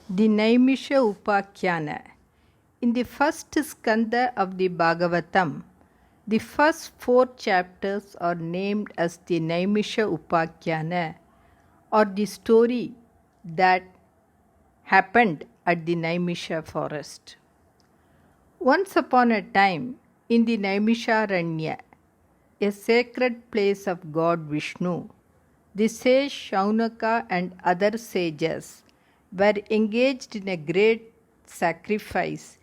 The Naimisha Upakhyanam. In the first skanda of the Bhagavatam, the first 4 chapters are named as the Naimisha Upakhyanam, or the story that happened at the Naimisha forest. Once upon a time, in the Naimisharanya, a sacred place of God Vishnu, the sage Shaunaka and other sages were engaged in a great sacrifice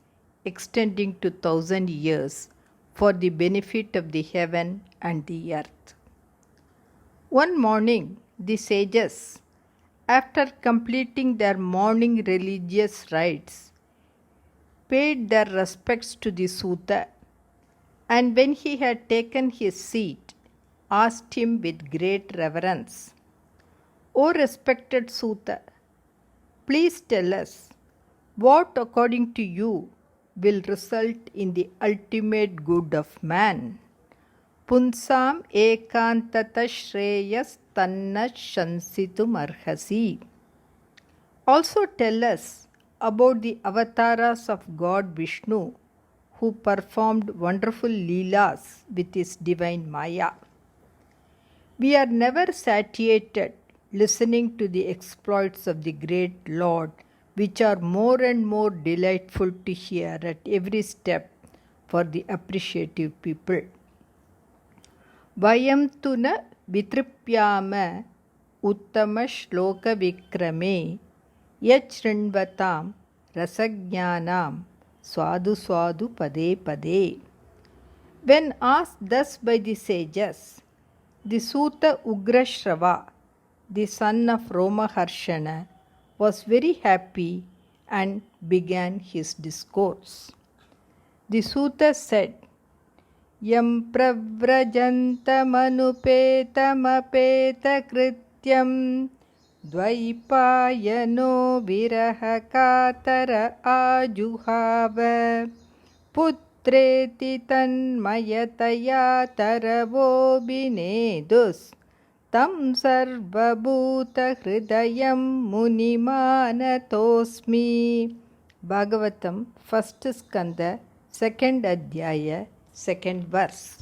extending to 1,000 years for the benefit of the heaven and the earth. One morning, the sages, after completing their morning religious rites, paid their respects to the Suta, and when he had taken his seat, asked him with great reverence, "O respected Suta, please tell us, what according to you will result in the ultimate good of man? Punsam ekantata shreyas tanna shansitum arhasi." Also tell us about the avatars of God Vishnu who performed wonderful leelas with his divine Maya. We are never satiated listening to the exploits of the great Lord, which are more and more delightful to hear at every step for the appreciative people. Vayam tu na vitripyama uttama shloka vikrame yachrinvatam rasajnanam swadu swadu pade pade. When asked thus by the sages, the Suta Ugrashrava, the son of Romaharshana, was very happy and began his discourse. The Suta said, Yam pravrajantamanupeta krityam dvaipayano virahakatara ajuhava putreti tanmayataya taravo binedus tam sarvabhuta hridayam munimanatosmi. Bhagavatam, 1st skanda, 2nd adhyaya, 2nd verse.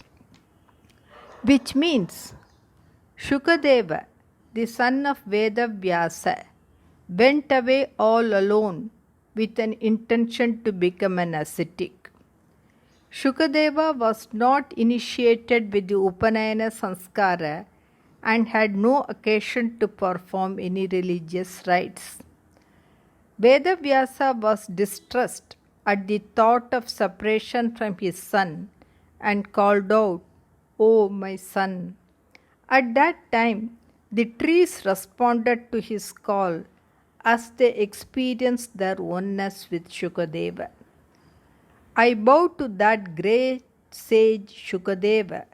Which means, Shukadeva, the son of Vedavyasa, went away all alone with an intention to become an ascetic. Shukadeva was not initiated with the Upanayana Sanskara and had no occasion to perform any religious rites. Vedavyasa was distressed at the thought of separation from his son and called out, "O my son!" At that time, the trees responded to his call as they experienced their oneness with Shukadeva. I bow to that great sage Shukadeva,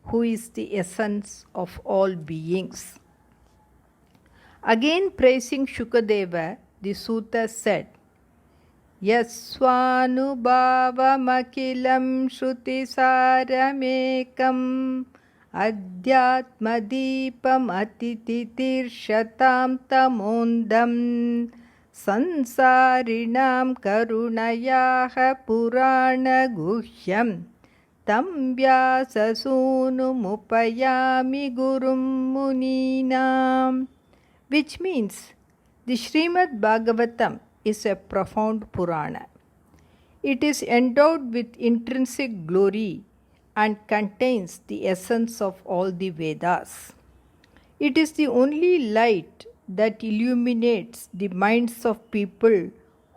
who is the essence of all beings. Again praising Shukadeva, the Suta said, Yasvanubhavamakhilam shrutisāramekam adhyatmadīpam atititirṣatam tamondam sansarinam karunayaha purana guhyam tam vyāsasunumupayami gurum muninam. Which means, the Shrimad Bhagavatam is a profound Purana. It is endowed with intrinsic glory and contains the essence of all the Vedas. It is the only light that illuminates the minds of people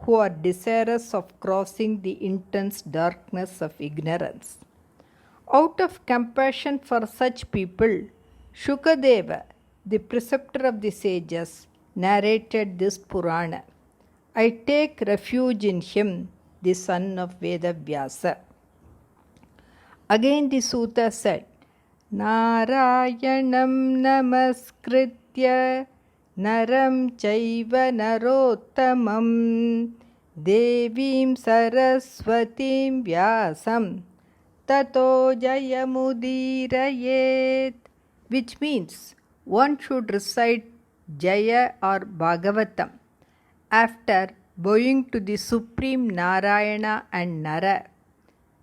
who are desirous of crossing the intense darkness of ignorance. Out of compassion for such people, Shukadeva, the preceptor of the sages, narrated this Purana. I take refuge in him, the son of Vedavyasa. Again the Suta said, Narayanam namaskritya naram chaiva narottamam devim saraswatim vyasam tato jayamudirayet. Which means, one should recite Jaya or Bhagavatam After bowing to the Supreme Narayana and Nara,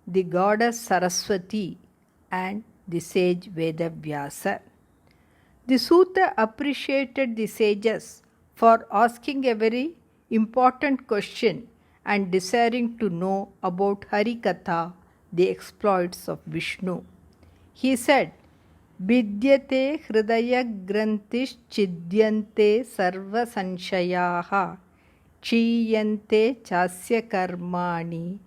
the goddess Saraswati and the sage Vedavyasa. The Sutta appreciated the sages for asking a very important question and desiring to know about Harikatha, the exploits of Vishnu. He said, Vidyate hridaya grantish chidyante sarva sanshayaha chiyante chasya karmani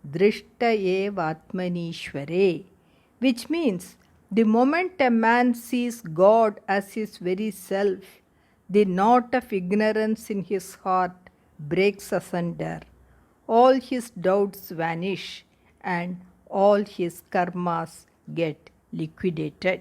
drishta evatmanishware, which means the moment a man sees God as his very self, the knot of ignorance in his heart breaks asunder, all his doubts vanish, and all his karmas get liquidated.